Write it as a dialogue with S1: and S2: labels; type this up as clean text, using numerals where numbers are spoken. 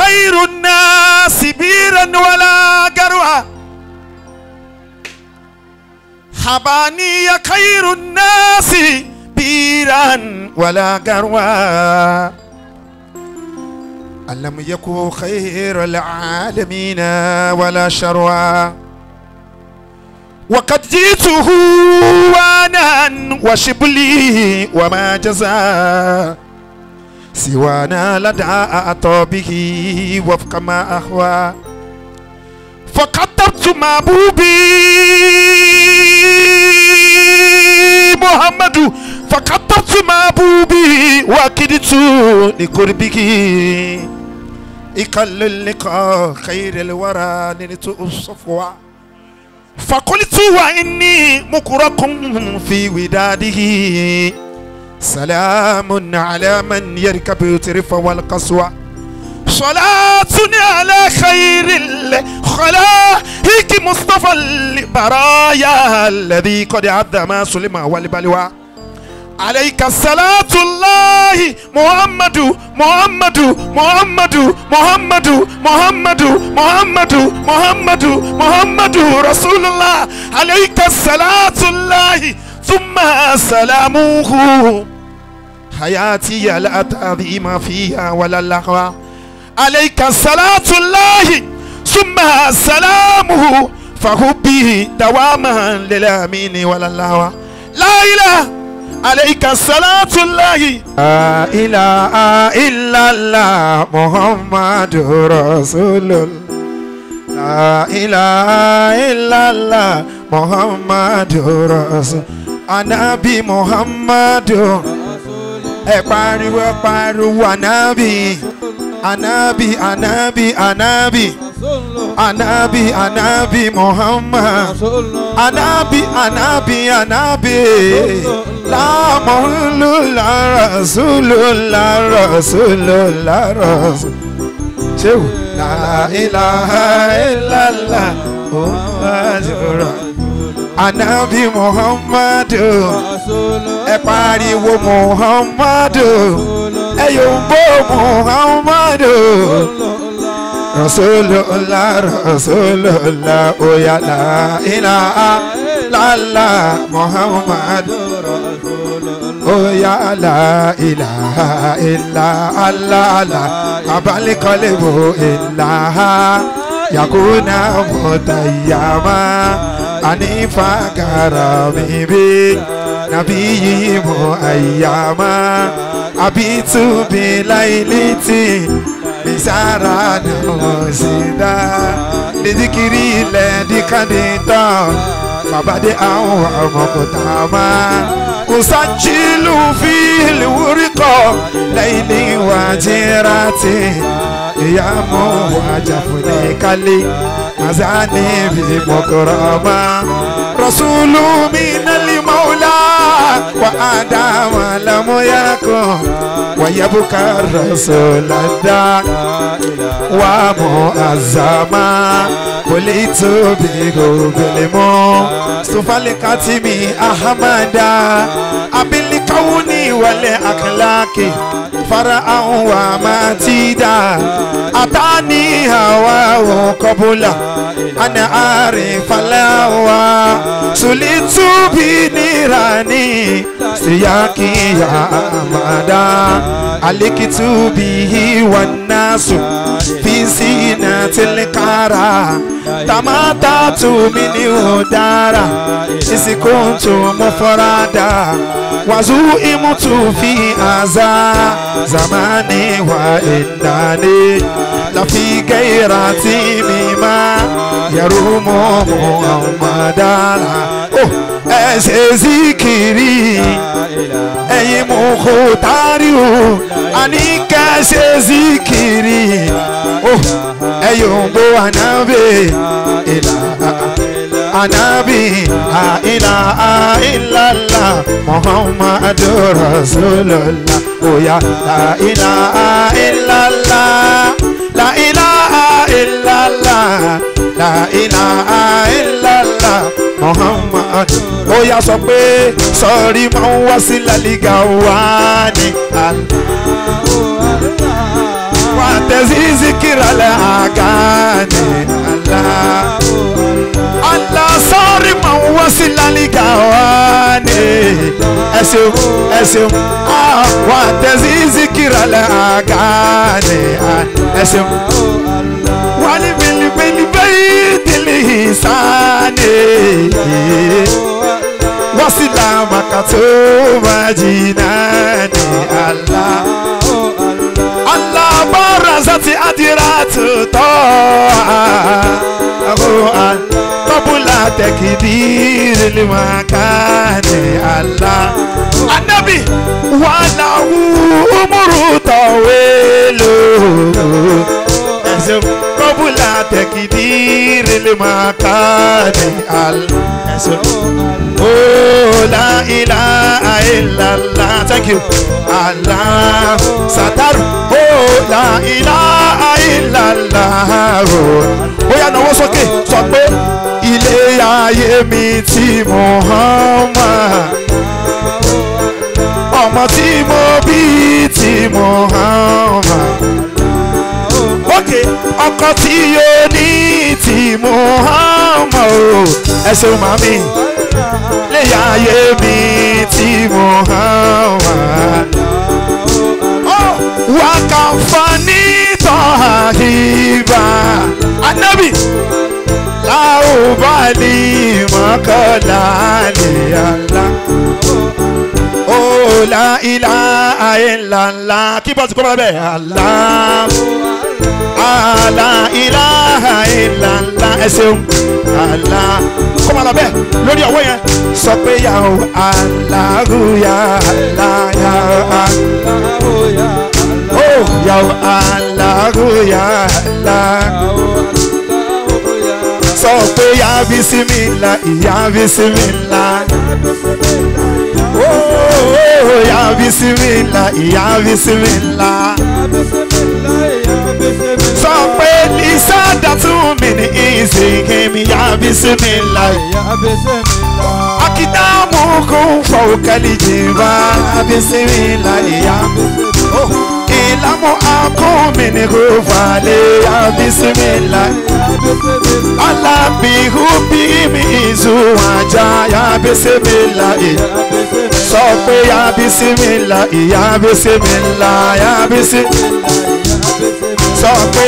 S1: خير الناس بيرا ولا قروة حباني خير الناس بيرا ولا قروة ألم يكن خير العالمين ولا شروة وقد جئته وانا وشبلي وما جزى سوانا لدى أطابه وفق ما أهوى فقدرت محبوبي محمد فقدرت محبوبي وكدت لقربه إقل اللقاء خير الورى نلت الصفوة فقلت وإني مكرق في وداده سلام على من يركب الترف والقسوة صلاة على خير الخلائق مصطفى البرايا الذي قد عظم سلم والبلوى عليك الصلاة الله محمد محمد محمد محمد محمد محمد محمد محمد رسول الله عليك الصلاة الله ثم سلامه حياتي لا تعظيم فيها ولا لهو عليك الصلاة الله ثم سلامه فحبه دواما للامين ولا لهو لا إله عليك الصلاة الله لا إله إلا الله محمد رسول الله لا إله إلا الله محمد رسول النبي محمد pariwo pariwo anabi anabi anabi anabi anabi anabi Muhammad anabi anabi anabi la muhammad rasulullah rasulullah rasul shehu la ilaha illallah muhammadur anabi Muhammadu pariwo Muhammadu yombo Muhammadu rasulullah rasulullah oya la ilaha illallah Muhammadu oya la ilaha illa Allah abali qalbu illaha yakuna mutayyama anifa karami bi nabiyyi muayyama abitu bi lailiti bisara nusida lidikiri le dikadita babade awa mokotama usajilu fil wurqa laili wajirati ya muwajafuni kali mazani bi mukrama rasulu min al-maula wa adama lam yakun wa yabqa rasulada wa muazzama kulitu bi gobilimo sufali katimi ahmada abil kauni wal akhlaqi fara'an wa matida atani hawa qabula ana arif lawa sulitu binirani siyaki ya amada alikitu bihi wan nasu fi sinatil qara tamatatu min udara isikuntu mufrada wazu imutu fi aza zamani wa indani la fi gairati mima yarumu muhammadana ẹsẹ zikiri ẹyin mukhtari o ani kẹsẹ zikiri ẹyin ògbó anabi anabi la ilaha illallah muhammadu rasulullah oya la ilaha illallah la ilaha illallah la ilaha illallah muhammad oya sọ pé sọrí máa ń wá sí lálìgà wá ní àlá wá tẹ ذكر الأغاني الله الله صارما وصل لقواني اسم وتزي ذكر الأغاني اسم والبيت الإحساني وسلامك توبة جناني الله الله برزت أديرات طاعة قبل تكدير المكان الله النبي وله أمر طويل قبل تكدير المكان الله لا إله إلا الله thank you Allah satar لا إله إلا الله bóyá náwó sókè sọ pé ilé ayé mi tí Muhammad ọmọ tí mo bí tí Muhammad okay ọkọ tí yóò ní tí Muhammad ẹ ṣeun màmí ilé ayé mi tí Muhammad wakafani tahiba anabi laubali makalali Allah oh la ilaha illallah kí bọ́sì kó bá bẹ́ẹ̀ Allah la ilaha illallah ẹ ṣeun Allah kó bá bẹ́ẹ̀ lórí ọwọ́ yẹn sọ pé ya Allahu ya Allah ya Allah oh ya Allahu ya Allah sọ pé ya bismillah ya bismillah oh ya bismillah ya bismillah sọ pé lisadatu min izihim ya bismillah akidamukum fawqa al-jibal bismillah ya ilamu akumin gufale ya bismillah ala bihubim izuwaja ya bismillah sọ pé ya bismillah ya bismillah ya bismillah sọ pé